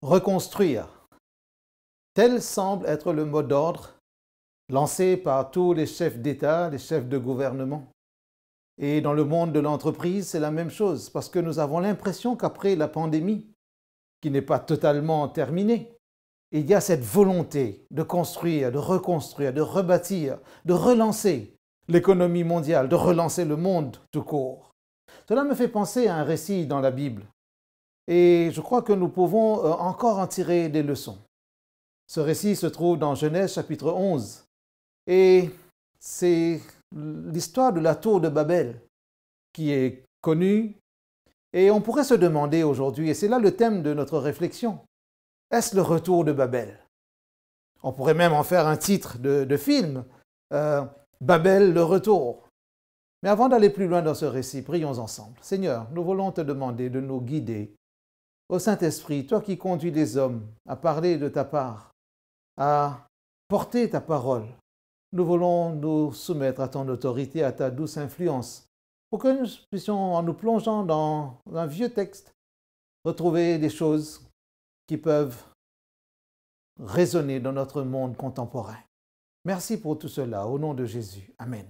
Reconstruire. Tel semble être le mot d'ordre lancé par tous les chefs d'État, les chefs de gouvernement. Et dans le monde de l'entreprise, c'est la même chose, parce que nous avons l'impression qu'après la pandémie, qui n'est pas totalement terminée, il y a cette volonté de construire, de reconstruire, de rebâtir, de relancer l'économie mondiale, de relancer le monde tout court. Cela me fait penser à un récit dans la Bible. Et je crois que nous pouvons encore en tirer des leçons. Ce récit se trouve dans Genèse chapitre 11. Et c'est l'histoire de la tour de Babel qui est connue. Et on pourrait se demander aujourd'hui, et c'est là le thème de notre réflexion, est-ce le retour de Babel? On pourrait même en faire un titre de film, Babel, le retour. Mais avant d'aller plus loin dans ce récit, prions ensemble. Seigneur, nous voulons te demander de nous guider. Ô Saint-Esprit, toi qui conduis les hommes à parler de ta part, à porter ta parole, nous voulons nous soumettre à ton autorité, à ta douce influence, pour que nous puissions, en nous plongeant dans un vieux texte, retrouver des choses qui peuvent résonner dans notre monde contemporain. Merci pour tout cela, au nom de Jésus. Amen.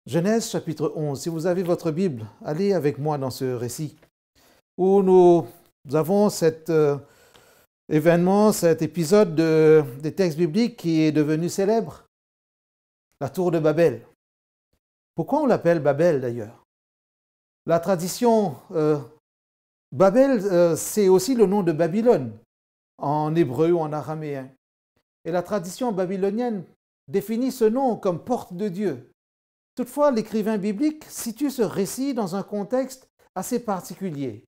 Genèse chapitre 11, si vous avez votre Bible, allez avec moi dans ce récit, où nous avons cet événement, cet épisode des textes bibliques qui est devenu célèbre, la tour de Babel. Pourquoi on l'appelle Babel d'ailleurs? La tradition Babel, c'est aussi le nom de Babylone, en hébreu ou en araméen. Et la tradition babylonienne définit ce nom comme porte de Dieu. Toutefois, l'écrivain biblique situe ce récit dans un contexte assez particulier,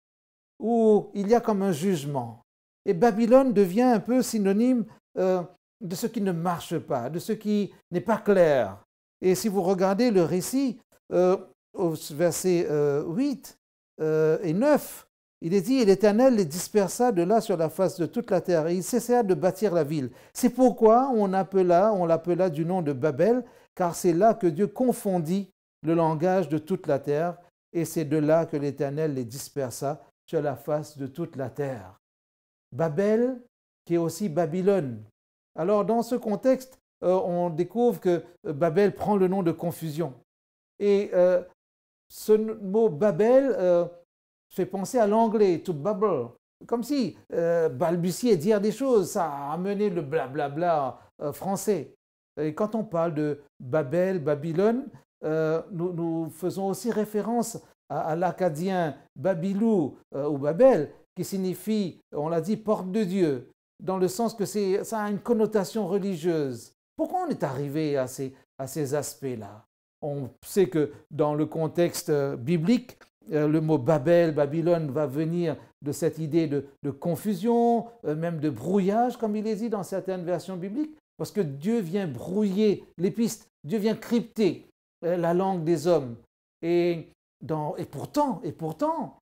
où il y a comme un jugement. Et Babylone devient un peu synonyme de ce qui ne marche pas, de ce qui n'est pas clair. Et si vous regardez le récit, au verset 8 et 9, il est dit « Et l'Éternel les dispersa de là sur la face de toute la terre, et ils cessèrent de bâtir la ville. C'est pourquoi on l'appela du nom de Babel, car c'est là que Dieu confondit le langage de toute la terre, et c'est de là que l'Éternel les dispersa sur la face de toute la terre. » Babel, qui est aussi Babylone. Alors, dans ce contexte, on découvre que Babel prend le nom de confusion. Et ce mot Babel fait penser à l'anglais, to babble, comme si balbutier, dire des choses, ça a amené le blablabla français. Et quand on parle de Babel, Babylone, nous faisons aussi référence à l'acadien Babilou ou Babel, qui signifie, on l'a dit, porte de Dieu, dans le sens que ça a une connotation religieuse. Pourquoi on est arrivé à ces aspects-là? On sait que dans le contexte biblique, le mot Babel, Babylone va venir de cette idée de confusion, même de brouillage, comme il est dit dans certaines versions bibliques, parce que Dieu vient brouiller les pistes, Dieu vient crypter la langue des hommes. Et pourtant,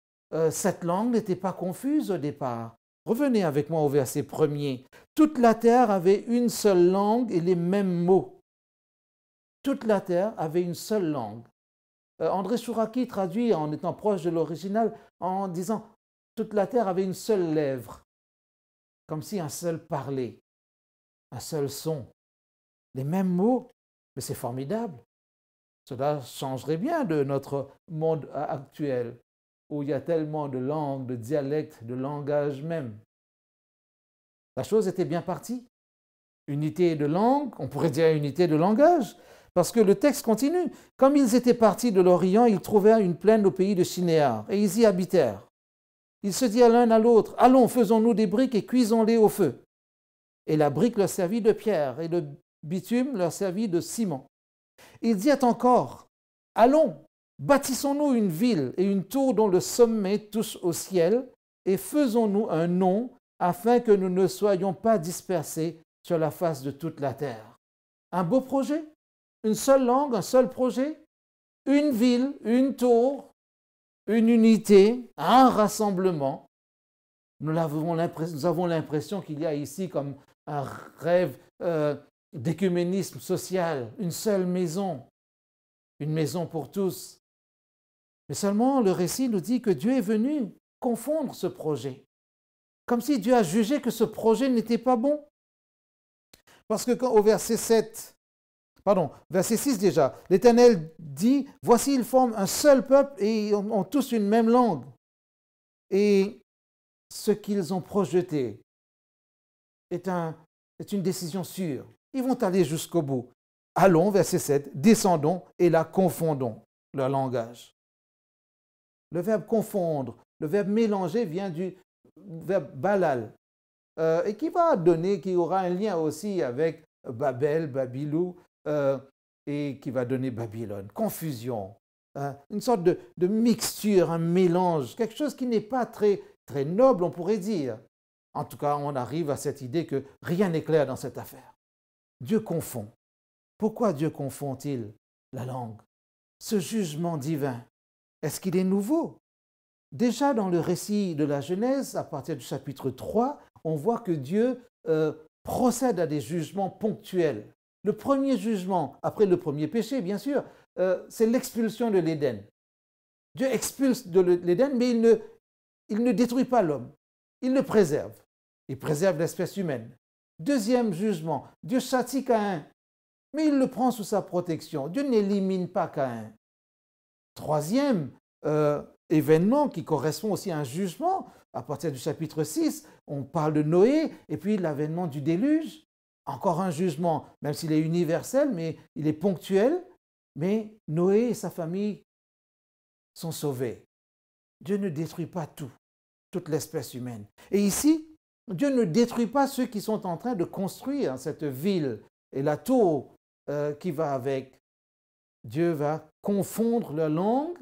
cette langue n'était pas confuse au départ. Revenez avec moi au verset 1er. Toute la terre avait une seule langue et les mêmes mots. Toute la terre avait une seule langue. André Chouraki traduit en étant proche de l'original en disant « toute la terre avait une seule lèvre », comme si un seul parlait, un seul son. Les mêmes mots, mais c'est formidable. Cela changerait bien de notre monde actuel, où il y a tellement de langues, de dialectes, de langages même. La chose était bien partie. Unité de langue, on pourrait dire unité de langage, parce que le texte continue. Comme ils étaient partis de l'Orient, ils trouvèrent une plaine au pays de Shinéar, et ils y habitèrent. Ils se dirent l'un à l'autre, « Allons, faisons-nous des briques et cuisons-les au feu. » Et la brique leur servit de pierre, et le bitume leur servit de ciment. Ils dirent encore, « Allons, bâtissons-nous une ville et une tour dont le sommet touche au ciel, et faisons-nous un nom, afin que nous ne soyons pas dispersés sur la face de toute la terre. » Un beau projet, une seule langue, un seul projet, une ville, une tour, une unité, un rassemblement. Nous avons l'impression qu'il y a ici comme un rêve d'écuménisme social, une seule maison, une maison pour tous. Mais seulement le récit nous dit que Dieu est venu confondre ce projet. Comme si Dieu a jugé que ce projet n'était pas bon. Parce que quand, au verset 6 déjà, l'Éternel dit, « Voici, ils forment un seul peuple et ils ont tous une même langue. Et ce qu'ils ont projeté est une décision sûre. Ils vont aller jusqu'au bout. Allons, verset 7, descendons et la confondons, leur langage. » Le verbe confondre, le verbe mélanger vient du verbe balal, et qui aura un lien aussi avec Babel, Babylou, et qui va donner Babylone. Confusion, une sorte de mixture, un mélange, quelque chose qui n'est pas très, très noble, on pourrait dire. En tout cas, on arrive à cette idée que rien n'est clair dans cette affaire. Dieu confond. Pourquoi Dieu confond-il la langue? Ce jugement divin, est-ce qu'il est nouveau? Déjà dans le récit de la Genèse, à partir du chapitre 3, on voit que Dieu procède à des jugements ponctuels. Le premier jugement, après le premier péché, bien sûr, c'est l'expulsion de l'Éden. Dieu expulse de l'Éden, mais il ne détruit pas l'homme. Il le préserve. Il préserve l'espèce humaine. Deuxième jugement, Dieu châtie Caïn, mais il le prend sous sa protection. Dieu n'élimine pas Caïn. Troisième événement qui correspond aussi à un jugement, à partir du chapitre 6, on parle de Noé et puis l'avènement du déluge. Encore un jugement, même s'il est universel, mais il est ponctuel. Mais Noé et sa famille sont sauvés. Dieu ne détruit pas toute l'espèce humaine. Et ici, Dieu ne détruit pas ceux qui sont en train de construire cette ville et la tour qui va avec. Dieu va confondre la langue,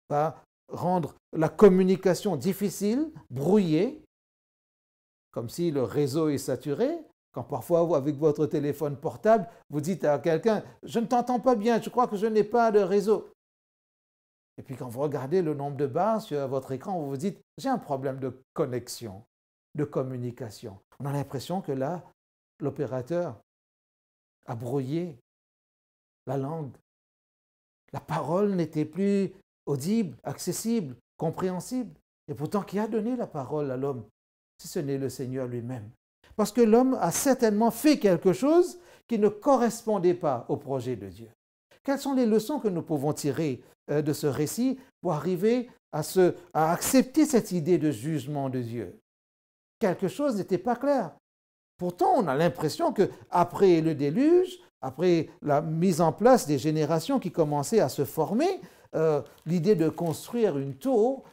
va rendre la communication difficile, brouillée, comme si le réseau est saturé. Quand parfois, vous, avec votre téléphone portable, vous dites à quelqu'un « Je ne t'entends pas bien, je crois que je n'ai pas de réseau. » Et puis quand vous regardez le nombre de barres sur votre écran, vous vous dites « J'ai un problème de connexion, de communication. » On a l'impression que là, l'opérateur a brouillé la langue. La parole n'était plus audible, accessible, compréhensible. Et pourtant, qui a donné la parole à l'homme, si ce n'est le Seigneur lui-même? Parce que l'homme a certainement fait quelque chose qui ne correspondait pas au projet de Dieu. Quelles sont les leçons que nous pouvons tirer de ce récit pour arriver à accepter cette idée de jugement de Dieu? Quelque chose n'était pas clair. Pourtant, on a l'impression qu'après le déluge, après la mise en place des générations qui commençaient à se former, l'idée de construire une tour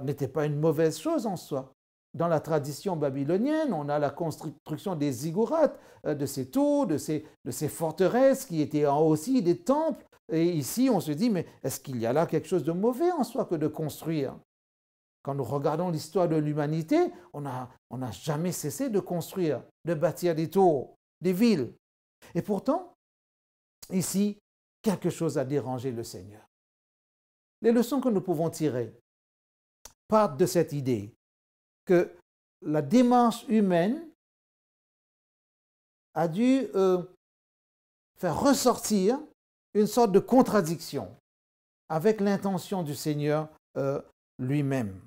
n'était pas une mauvaise chose en soi. Dans la tradition babylonienne, on a la construction des ziggourats, de ces tours, de ces forteresses qui étaient aussi des temples. Et ici, on se dit, mais est-ce qu'il y a là quelque chose de mauvais en soi que de construire? Quand nous regardons l'histoire de l'humanité, on n'a jamais cessé de construire, de bâtir des tours, des villes. Et pourtant, ici, quelque chose a dérangé le Seigneur. Les leçons que nous pouvons tirer partent de cette idée que la démarche humaine a dû faire ressortir une sorte de contradiction avec l'intention du Seigneur lui-même.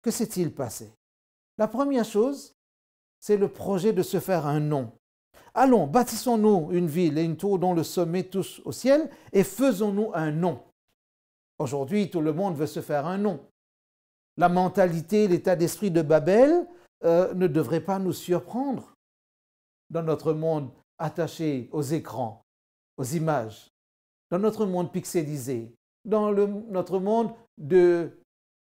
Que s'est-il passé? La première chose, c'est le projet de se faire un nom. Allons, bâtissons-nous une ville et une tour dont le sommet touche au ciel et faisons-nous un nom. Aujourd'hui, tout le monde veut se faire un nom. La mentalité, l'état d'esprit de Babel ne devrait pas nous surprendre dans notre monde attaché aux écrans, aux images, dans notre monde pixelisé, dans notre monde de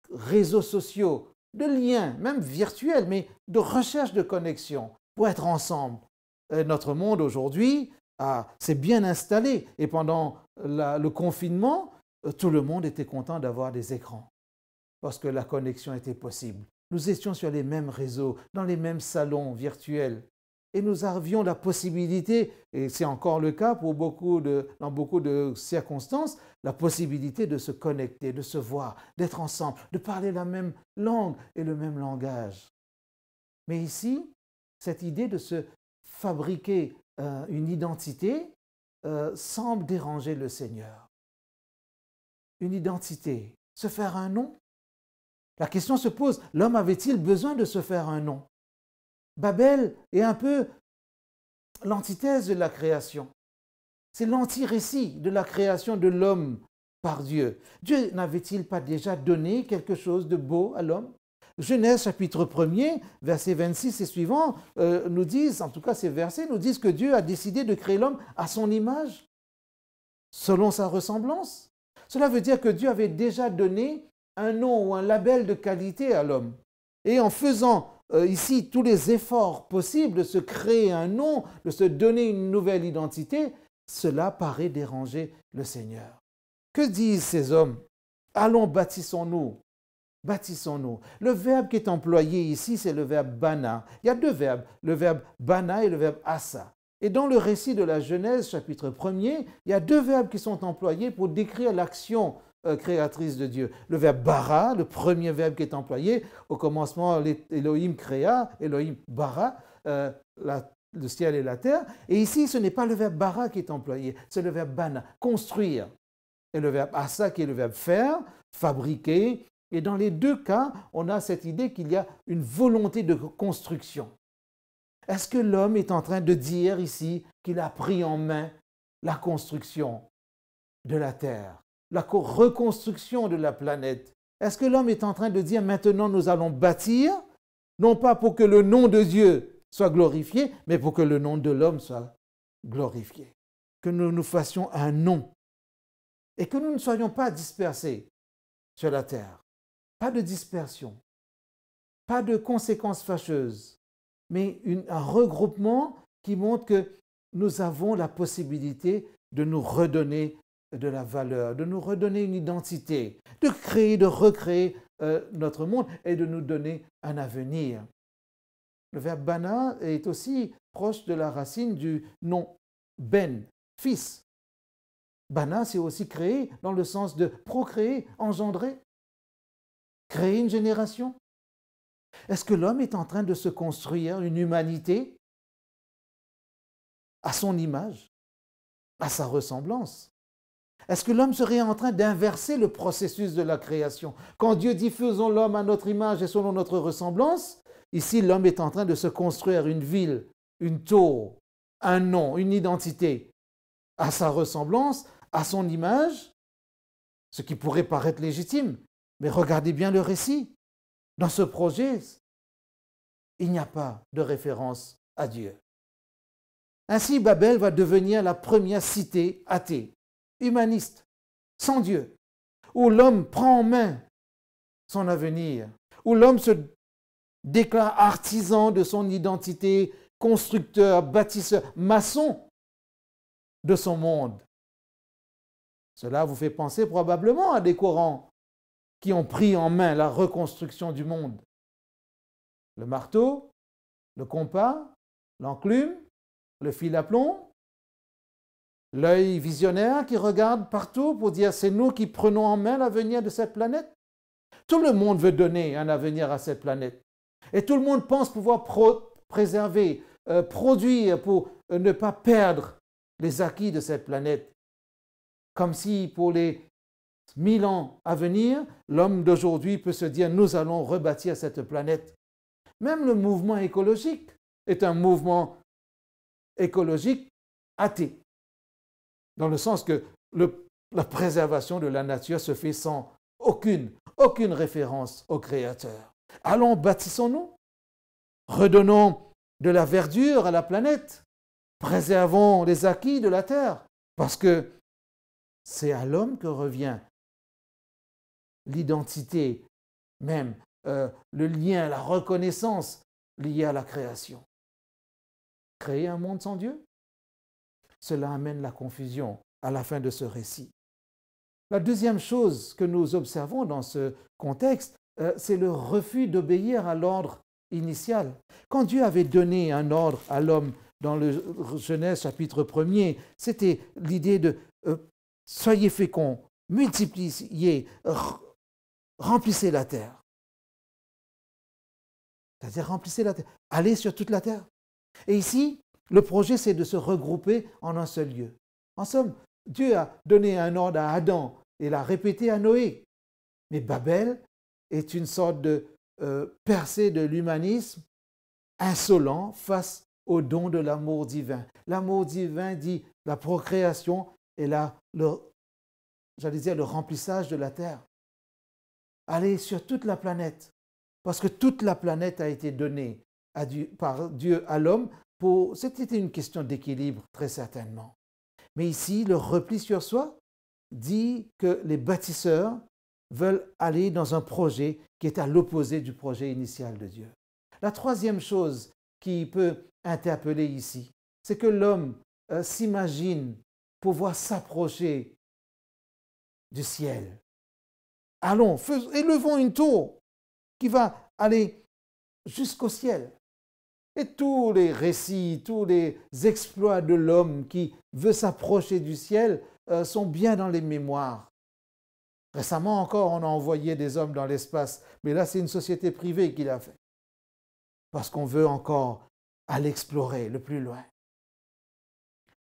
réseaux sociaux, de liens, même virtuels, mais de recherche de connexion pour être ensemble. Notre monde aujourd'hui s'est bien installé et pendant le confinement, tout le monde était content d'avoir des écrans parce que la connexion était possible. Nous étions sur les mêmes réseaux, dans les mêmes salons virtuels et nous avions la possibilité, et c'est encore le cas dans beaucoup de circonstances, la possibilité de se connecter, de se voir, d'être ensemble, de parler la même langue et le même langage. Mais ici, cette idée de se fabriquer une identité semble déranger le Seigneur. Une identité, se faire un nom. La question se pose, l'homme avait-il besoin de se faire un nom? Babel est un peu l'antithèse de la création. C'est l'anti-récit de la création de l'homme par Dieu. Dieu n'avait-il pas déjà donné quelque chose de beau à l'homme? Genèse chapitre 1er, versets 26 et suivants, nous disent, en tout cas ces versets, nous disent que Dieu a décidé de créer l'homme à son image, selon sa ressemblance. Cela veut dire que Dieu avait déjà donné un nom ou un label de qualité à l'homme. Et en faisant ici tous les efforts possibles de se créer un nom, de se donner une nouvelle identité, cela paraît déranger le Seigneur. Que disent ces hommes? Allons, bâtissons-nous. Bâtissons-nous. Le verbe qui est employé ici, c'est le verbe bana. Il y a deux verbes, le verbe bana et le verbe asa. Et dans le récit de la Genèse, chapitre 1er, il y a deux verbes qui sont employés pour décrire l'action créatrice de Dieu. Le verbe bara, le premier verbe qui est employé, au commencement, Elohim créa, Elohim bara, le ciel et la terre. Et ici, ce n'est pas le verbe bara qui est employé, c'est le verbe bana, construire. Et le verbe asa qui est le verbe faire, fabriquer. Et dans les deux cas, on a cette idée qu'il y a une volonté de construction. Est-ce que l'homme est en train de dire ici qu'il a pris en main la construction de la Terre, la reconstruction de la planète? Est-ce que l'homme est en train de dire maintenant nous allons bâtir, non pas pour que le nom de Dieu soit glorifié, mais pour que le nom de l'homme soit glorifié? Que nous nous fassions un nom et que nous ne soyons pas dispersés sur la terre. Pas de dispersion, pas de conséquences fâcheuses, mais un regroupement qui montre que nous avons la possibilité de nous redonner de la valeur, de nous redonner une identité, de créer, de recréer notre monde et de nous donner un avenir. Le verbe bana est aussi proche de la racine du nom ben, fils. Bana, c'est aussi créer dans le sens de procréer, engendrer, créer une génération. Est-ce que l'homme est en train de se construire une humanité à son image, à sa ressemblance? Est-ce que l'homme serait en train d'inverser le processus de la création? Quand Dieu dit « faisons l'homme à notre image et selon notre ressemblance », ici l'homme est en train de se construire une ville, une tour, un nom, une identité à sa ressemblance, à son image, ce qui pourrait paraître légitime. Mais regardez bien le récit. Dans ce projet, il n'y a pas de référence à Dieu. Ainsi, Babel va devenir la première cité athée, humaniste, sans Dieu, où l'homme prend en main son avenir, où l'homme se déclare artisan de son identité, constructeur, bâtisseur, maçon de son monde. Cela vous fait penser probablement à des courants qui ont pris en main la reconstruction du monde. Le marteau, le compas, l'enclume, le fil à plomb, l'œil visionnaire qui regarde partout pour dire c'est nous qui prenons en main l'avenir de cette planète. Tout le monde veut donner un avenir à cette planète. Et tout le monde pense pouvoir préserver, produire pour ne pas perdre les acquis de cette planète. Comme si pour les 1000 ans à venir, l'homme d'aujourd'hui peut se dire nous allons rebâtir cette planète. Même le mouvement écologique est un mouvement écologique athée, dans le sens que la préservation de la nature se fait sans aucune référence au Créateur. Allons, bâtissons-nous, redonnons de la verdure à la planète, préservons les acquis de la terre, parce que c'est à l'homme que revient l'identité même, le lien, la reconnaissance liée à la création. Créer un monde sans Dieu, cela amène la confusion à la fin de ce récit. La deuxième chose que nous observons dans ce contexte, c'est le refus d'obéir à l'ordre initial. Quand Dieu avait donné un ordre à l'homme dans le Genèse chapitre 1er, c'était l'idée de soyez féconds, multipliez, remplissez la terre. C'est-à-dire remplissez la terre, allez sur toute la terre. Et ici, le projet, c'est de se regrouper en un seul lieu. En somme, Dieu a donné un ordre à Adam et l'a répété à Noé. Mais Babel est une sorte de percée de l'humanisme insolent face au don de l'amour divin. L'amour divin dit la procréation et le remplissage de la terre. Allez sur toute la planète, parce que toute la planète a été donnée par Dieu à l'homme. C'était une question d'équilibre, très certainement. Mais ici, le repli sur soi dit que les bâtisseurs veulent aller dans un projet qui est à l'opposé du projet initial de Dieu. La troisième chose qui peut interpeller ici, c'est que l'homme s'imagine pouvoir s'approcher du ciel. Allons, élevons une tour qui va aller jusqu'au ciel. Et tous les récits, tous les exploits de l'homme qui veut s'approcher du ciel sont bien dans les mémoires. Récemment encore, on a envoyé des hommes dans l'espace, mais là, c'est une société privée qui l'a fait. Parce qu'on veut encore aller explorer le plus loin.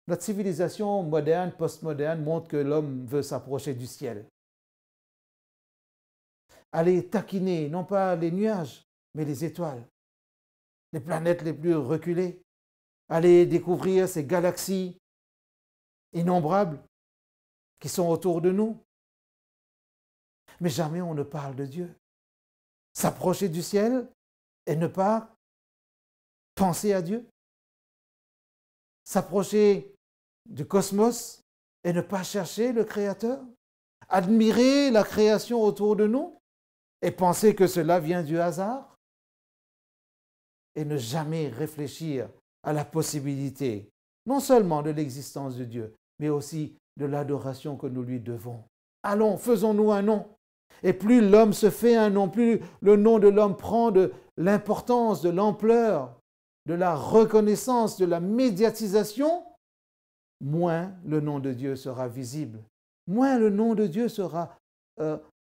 Notre civilisation moderne, postmoderne, montre que l'homme veut s'approcher du ciel. Aller taquiner, non pas les nuages, mais les étoiles, les planètes les plus reculées. Aller découvrir ces galaxies innombrables qui sont autour de nous. Mais jamais on ne parle de Dieu. S'approcher du ciel et ne pas penser à Dieu. S'approcher du cosmos et ne pas chercher le Créateur. Admirer la création autour de nous et penser que cela vient du hasard. Et ne jamais réfléchir à la possibilité, non seulement de l'existence de Dieu, mais aussi de l'adoration que nous lui devons. Allons, faisons-nous un nom. Et plus l'homme se fait un nom, plus le nom de l'homme prend de l'importance, de l'ampleur, de la reconnaissance, de la médiatisation, moins le nom de Dieu sera visible, moins le nom de Dieu sera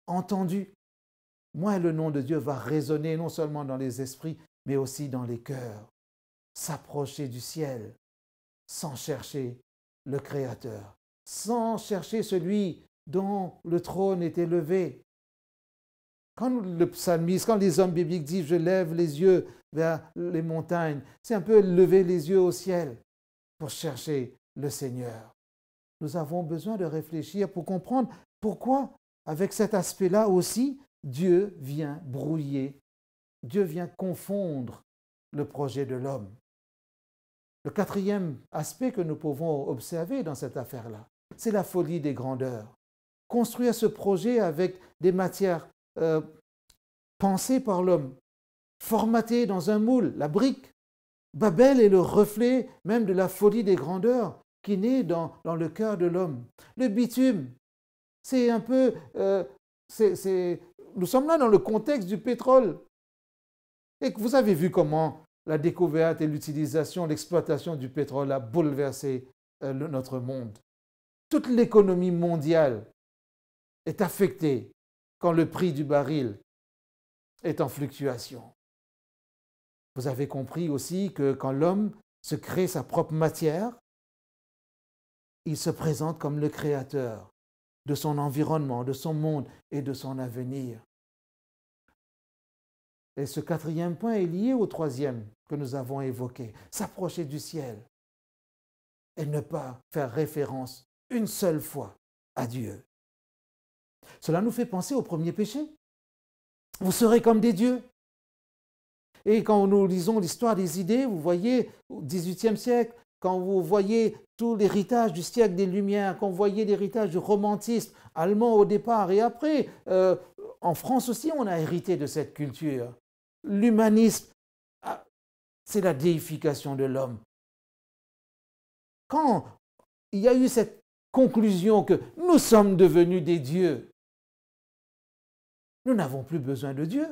entendu, moins le nom de Dieu va résonner non seulement dans les esprits, mais aussi dans les cœurs. S'approcher du ciel sans chercher le Créateur, sans chercher celui dont le trône est élevé. Quand le psalmiste, quand les hommes bibliques disent « je lève les yeux vers les montagnes », c'est un peu lever les yeux au ciel pour chercher le Seigneur. Nous avons besoin de réfléchir pour comprendre pourquoi, avec cet aspect-là aussi, Dieu vient brouiller, Dieu vient confondre le projet de l'homme. Le quatrième aspect que nous pouvons observer dans cette affaire-là, c'est la folie des grandeurs. Construire ce projet avec des matières pensées par l'homme, formatées dans un moule, la brique. Babel est le reflet même de la folie des grandeurs qui naît dans le cœur de l'homme. Le bitume, c'est un peu... nous sommes là dans le contexte du pétrole. Et vous avez vu comment la découverte et l'utilisation, l'exploitation du pétrole a bouleversé notre monde. Toute l'économie mondiale est affectée quand le prix du baril est en fluctuation. Vous avez compris aussi que quand l'homme se crée sa propre matière, il se présente comme le créateur de son environnement, de son monde et de son avenir. Et ce quatrième point est lié au troisième que nous avons évoqué, s'approcher du ciel et ne pas faire référence une seule fois à Dieu. Cela nous fait penser au premier péché. Vous serez comme des dieux. Et quand nous lisons l'histoire des idées, vous voyez au XVIIIe siècle, quand vous voyez tout l'héritage du siècle des Lumières, quand vous voyez l'héritage du romantisme allemand au départ et après, en France aussi, on a hérité de cette culture. L'humanisme, c'est la déification de l'homme. Quand il y a eu cette conclusion que nous sommes devenus des dieux, nous n'avons plus besoin de Dieu.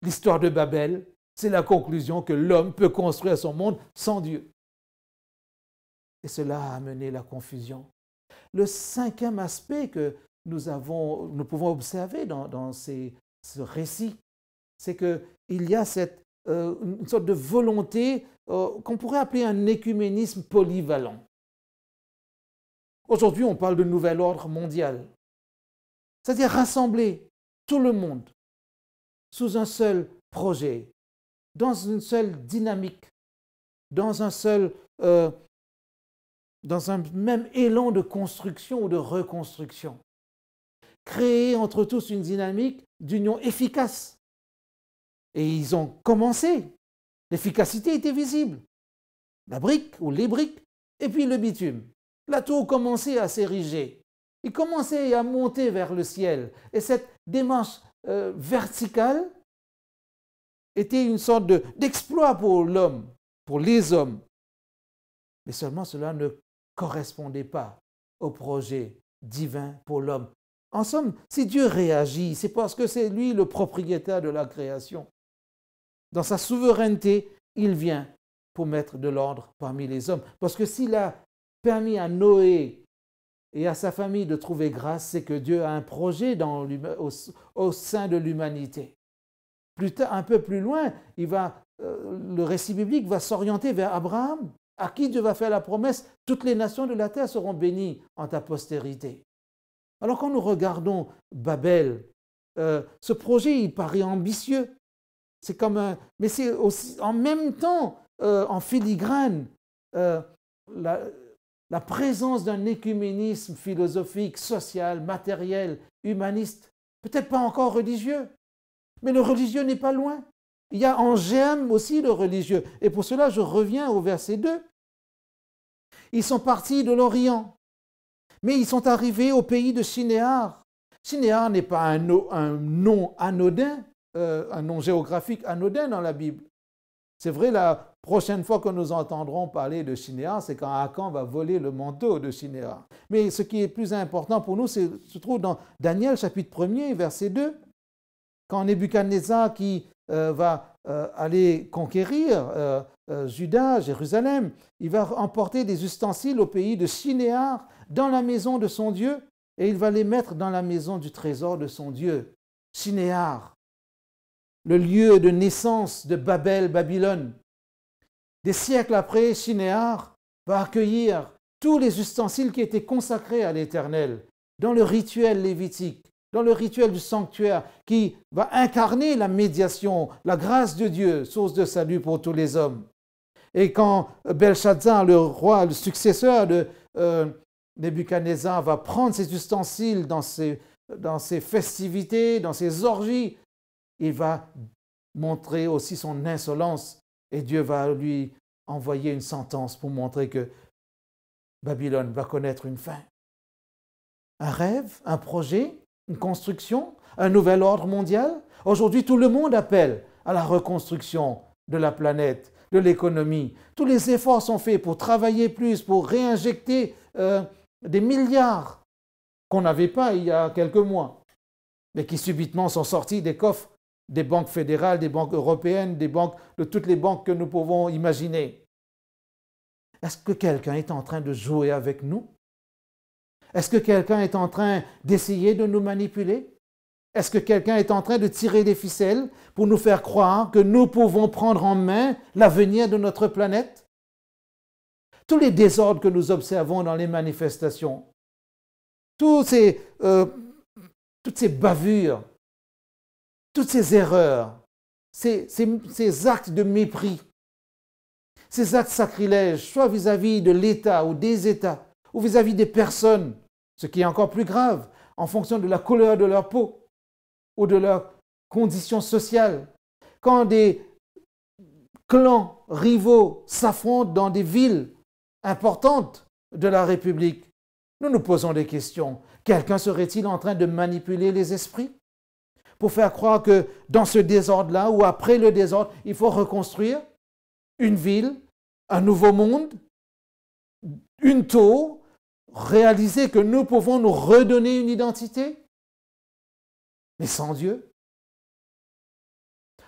L'histoire de Babel, c'est la conclusion que l'homme peut construire son monde sans Dieu. Et cela a amené la confusion. Le cinquième aspect que nous pouvons observer dans ce récit, c'est qu'il y a une sorte de volonté qu'on pourrait appeler un écuménisme polyvalent. Aujourd'hui, on parle de nouvel ordre mondial, c'est-à-dire rassembler tout le monde sous un seul projet, dans une seule dynamique, dans un même élan de construction ou de reconstruction. Créer entre tous une dynamique d'union efficace. Et ils ont commencé. L'efficacité était visible. La brique ou les briques, et puis le bitume. La tour commençait à s'ériger. Il commençait à monter vers le ciel. Et cette démarche verticale était une sorte d'exploit pour l'homme, pour les hommes. Mais seulement cela ne correspondait pas au projet divin pour l'homme. En somme, si Dieu réagit, c'est parce que c'est lui le propriétaire de la création. Dans sa souveraineté, il vient pour mettre de l'ordre parmi les hommes. Parce que s'il a permis à Noé et à sa famille de trouver grâce, c'est que Dieu a un projet au sein de l'humanité. Un peu plus loin, le récit biblique va s'orienter vers Abraham, à qui Dieu va faire la promesse, toutes les nations de la terre seront bénies en ta postérité. Alors quand nous regardons Babel, ce projet, il paraît ambitieux. C'est comme mais c'est aussi en même temps, en filigrane, la présence d'un écuménisme philosophique, social, matériel, humaniste, peut-être pas encore religieux, mais le religieux n'est pas loin. Il y a en germe aussi le religieux. Et pour cela, je reviens au verset 2. Ils sont partis de l'Orient, mais ils sont arrivés au pays de Shinéar. Shinéar n'est pas un nom anodin, un nom géographique anodin dans la Bible. C'est vrai, la prochaine fois que nous entendrons parler de Shinéar, c'est quand Akan va voler le manteau de Shinéar. Mais ce qui est plus important pour nous, se trouve dans Daniel chapitre 1er, verset 2. Quand Nebuchadnezzar qui va aller conquérir Juda, Jérusalem, il va emporter des ustensiles au pays de Shinéar, dans la maison de son Dieu, et il va les mettre dans la maison du trésor de son Dieu. Shinéar, le lieu de naissance de Babel, Babylone. Des siècles après, Shinéar va accueillir tous les ustensiles qui étaient consacrés à l'Éternel, dans le rituel lévitique, dans le rituel du sanctuaire, qui va incarner la médiation, la grâce de Dieu, source de salut pour tous les hommes. Et quand Belshazzar, le roi, le successeur de Nebuchadnezzar, va prendre ses ustensiles dans ses festivités, dans ses orgies, il va montrer aussi son insolence et Dieu va lui envoyer une sentence pour montrer que Babylone va connaître une fin. Un rêve, un projet, une construction, un nouvel ordre mondial. Aujourd'hui, tout le monde appelle à la reconstruction de la planète, de l'économie. Tous les efforts sont faits pour travailler plus, pour réinjecter des milliards qu'on n'avait pas il y a quelques mois, mais qui subitement sont sortis des coffres des banques fédérales, des banques européennes, de toutes les banques que nous pouvons imaginer. Est-ce que quelqu'un est en train de jouer avec nous? Est-ce que quelqu'un est en train d'essayer de nous manipuler? Est-ce que quelqu'un est en train de tirer des ficelles pour nous faire croire que nous pouvons prendre en main l'avenir de notre planète? Tous les désordres que nous observons dans les manifestations, toutes ces bavures, toutes ces erreurs, ces actes de mépris, ces actes sacrilèges, soit vis-à-vis de l'État ou des États, ou vis-à-vis des personnes, ce qui est encore plus grave, en fonction de la couleur de leur peau ou de leurs conditions sociales. Quand des clans rivaux s'affrontent dans des villes importantes de la République, nous nous posons des questions. Quelqu'un serait-il en train de manipuler les esprits pour faire croire que dans ce désordre-là ou après le désordre, il faut reconstruire une ville, un nouveau monde, une tour, réaliser que nous pouvons nous redonner une identité, mais sans Dieu?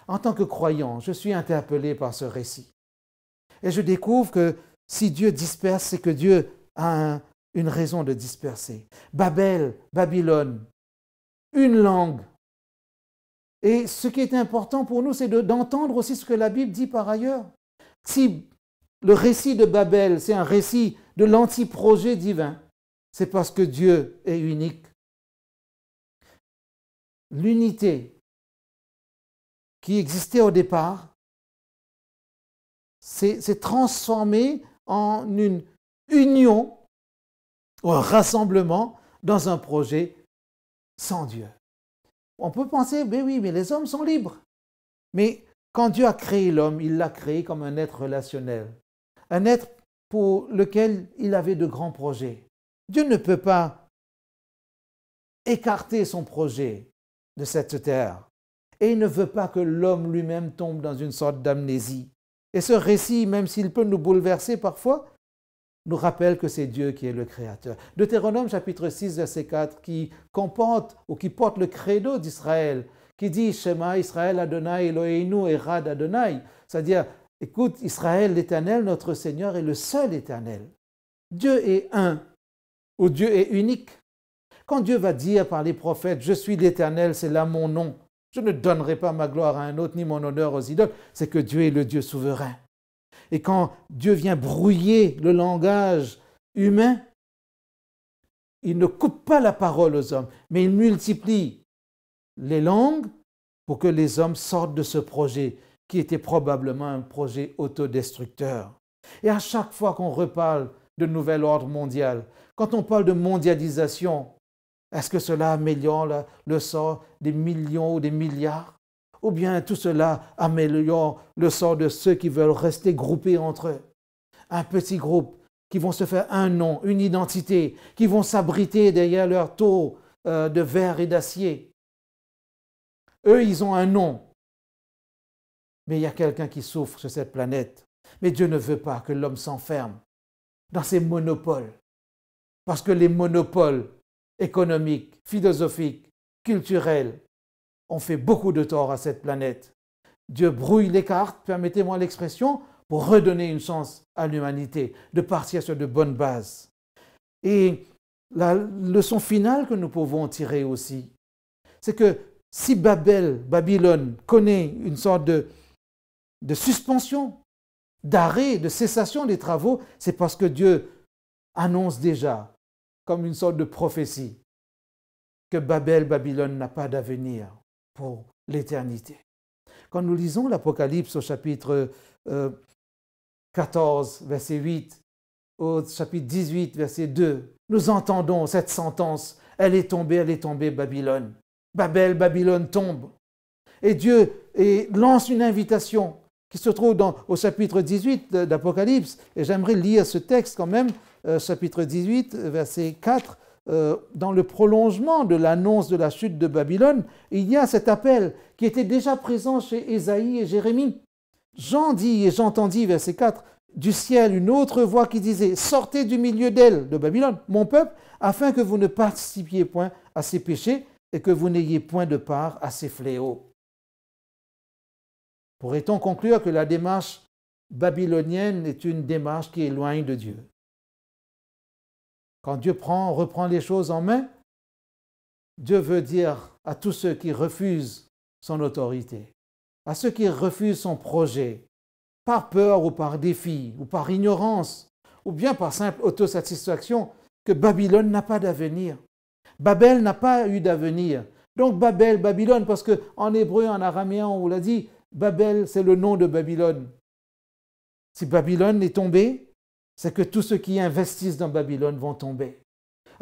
En tant que croyant, je suis interpellé par ce récit. Et je découvre que si Dieu disperse, c'est que Dieu a une raison de disperser. Babel, Babylone, une langue. Et ce qui est important pour nous, c'est d'entendre aussi ce que la Bible dit par ailleurs. Si le récit de Babel, c'est un récit de l'anti-projet divin, c'est parce que Dieu est unique. l'unité qui existait au départ s'est transformée en une union, ou un rassemblement dans un projet sans Dieu. On peut penser, ben oui, mais les hommes sont libres. Mais quand Dieu a créé l'homme, il l'a créé comme un être relationnel, un être pour lequel il avait de grands projets. Dieu ne peut pas écarter son projet de cette terre. Et il ne veut pas que l'homme lui-même tombe dans une sorte d'amnésie. Et ce récit, même s'il peut nous bouleverser parfois, nous rappelle que c'est Dieu qui est le Créateur. Deutéronome chapitre 6, verset 4, qui comporte ou qui porte le credo d'Israël, qui dit « Shema Israël Adonai Eloheinu Erad Adonai », c'est-à-dire « Écoute, Israël, l'Éternel, notre Seigneur, est le seul Éternel. Dieu est un, ou Dieu est unique. Quand Dieu va dire par les prophètes « Je suis l'Éternel, c'est là mon nom », je ne donnerai pas ma gloire à un autre ni mon honneur aux idoles, c'est que Dieu est le Dieu souverain. Et quand Dieu vient brouiller le langage humain, il ne coupe pas la parole aux hommes, mais il multiplie les langues pour que les hommes sortent de ce projet qui était probablement un projet autodestructeur. Et à chaque fois qu'on reparle de nouvel ordre mondial, quand on parle de mondialisation, est-ce que cela améliore le sort des millions ou des milliards? Ou bien tout cela améliore le sort de ceux qui veulent rester groupés entre eux? Un petit groupe qui vont se faire un nom, une identité, qui vont s'abriter derrière leur tour de verre et d'acier. Eux, ils ont un nom. Mais il y a quelqu'un qui souffre sur cette planète. Mais Dieu ne veut pas que l'homme s'enferme dans ses monopoles. Parce que les monopoles économiques, philosophiques, culturels ont fait beaucoup de tort à cette planète. Dieu brouille les cartes, permettez-moi l'expression, pour redonner une chance à l'humanité de partir sur de bonnes bases. Et la leçon finale que nous pouvons tirer aussi, c'est que si Babylone connaît une sorte de suspension, d'arrêt, de cessation des travaux, c'est parce que Dieu annonce déjà, comme une sorte de prophétie, que Babylone n'a pas d'avenir pour l'éternité. Quand nous lisons l'Apocalypse au chapitre 14, verset 8, au chapitre 18, verset 2, nous entendons cette sentence, elle est tombée, Babylone. Babylone tombe. Et Dieu lance une invitation qui se trouve au chapitre 18 d'Apocalypse. Et j'aimerais lire ce texte quand même, chapitre 18, verset 4, dans le prolongement de l'annonce de la chute de Babylone, il y a cet appel qui était déjà présent chez Ésaïe et Jérémie. Jean dit, et j'entendis, verset 4, du ciel une autre voix qui disait « Sortez du milieu d'elle, de Babylone, mon peuple, afin que vous ne participiez point à ses péchés et que vous n'ayez point de part à ses fléaux. » Pourrait-on conclure que la démarche babylonienne est une démarche qui éloigne de Dieu? Quand Dieu reprend les choses en main, Dieu veut dire à tous ceux qui refusent son autorité, à ceux qui refusent son projet, par peur ou par défi, ou par ignorance, ou bien par simple autosatisfaction, que Babylone n'a pas d'avenir. Babel n'a pas eu d'avenir. Donc Babylone, parce qu'en hébreu, en araméen, on vous l'a dit, Babel, c'est le nom de Babylone. Si Babylone est tombée, c'est que tous ceux qui investissent dans Babylone vont tomber.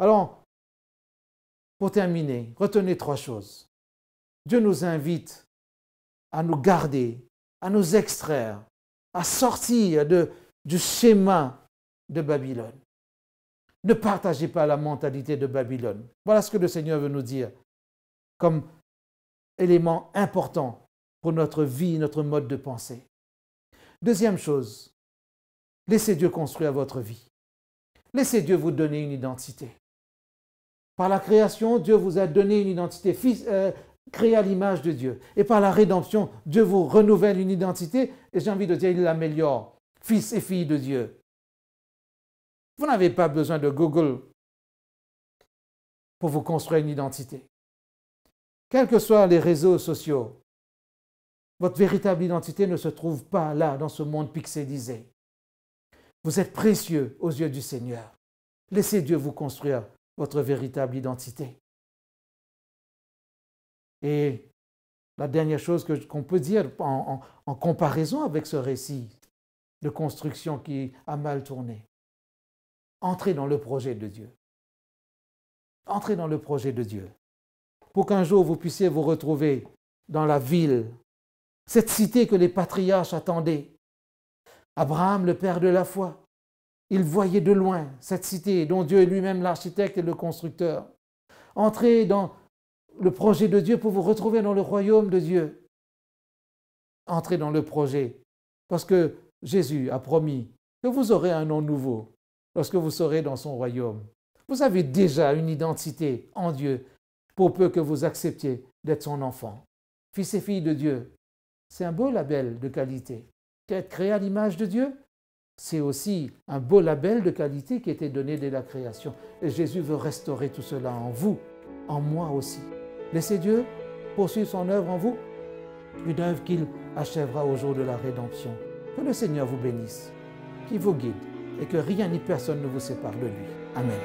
Alors, pour terminer, retenez 3 choses. Dieu nous invite à nous garder, à nous extraire, à sortir du schéma de Babylone. Ne partagez pas la mentalité de Babylone. Voilà ce que le Seigneur veut nous dire comme élément important pour notre vie, notre mode de pensée. Deuxième chose, laissez Dieu construire votre vie. Laissez Dieu vous donner une identité. Par la création, Dieu vous a donné une identité, créée à l'image de Dieu. Et par la rédemption, Dieu vous renouvelle une identité, et j'ai envie de dire, il l'améliore. Fils et filles de Dieu. Vous n'avez pas besoin de Google pour vous construire une identité. Quels que soient les réseaux sociaux, votre véritable identité ne se trouve pas là, dans ce monde pixelisé. Vous êtes précieux aux yeux du Seigneur. Laissez Dieu vous construire votre véritable identité. Et la dernière chose qu'on peut dire en comparaison avec ce récit de construction qui a mal tourné, entrez dans le projet de Dieu. Entrez dans le projet de Dieu. Pour qu'un jour vous puissiez vous retrouver dans la ville, cette cité que les patriarches attendaient. Abraham, le père de la foi, il voyait de loin cette cité dont Dieu est lui-même l'architecte et le constructeur. Entrez dans le projet de Dieu pour vous retrouver dans le royaume de Dieu. Entrez dans le projet parce que Jésus a promis que vous aurez un nom nouveau lorsque vous serez dans son royaume. Vous avez déjà une identité en Dieu pour peu que vous acceptiez d'être son enfant. Fils et filles de Dieu, c'est un beau label de qualité. Être créé à l'image de Dieu, c'est aussi un beau label de qualité qui était donné dès la création. Et Jésus veut restaurer tout cela en vous, en moi aussi. Laissez Dieu poursuivre son œuvre en vous, une œuvre qu'il achèvera au jour de la rédemption. Que le Seigneur vous bénisse, qu'il vous guide et que rien ni personne ne vous sépare de lui. Amen.